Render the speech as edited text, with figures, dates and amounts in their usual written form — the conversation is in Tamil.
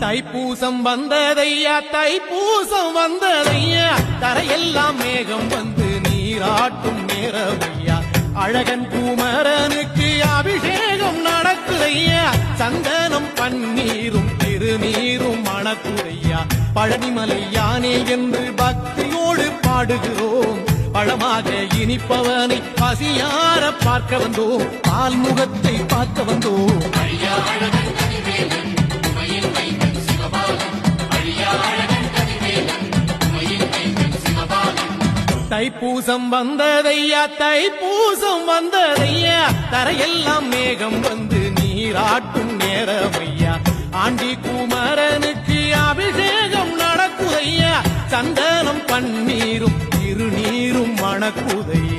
தைப்பூசம் வந்ததையா தைப்பூசம் வந்ததையா தரையெல்லாம் மேகம் வந்து நீராட்டும் நேரமையா அழகன் குமரனுக்கு அபிஷேகம் நடக்குதையா சந்தனம் பன்னீரும் திருநீரும் மணக்குதையா பழனிமலை யானே என்று பக்தியோடு பாடுகிறோம் பழமாக இனிப்பவனை பசியார பார்க்க வந்தோம் பால்முகத்தை பார்க்க வந்தோம் தைப்பூசம் வந்ததையா தைப்பூசம் வந்ததையா தரையெல்லாம் மேகம் வந்து நீராட்டும் நேரமையா ஆண்டி குமரனுக்கு அபிஷேகம் நடக்குதையா சந்தனம் பன்னீரும் திருநீரும் மணக்குதையா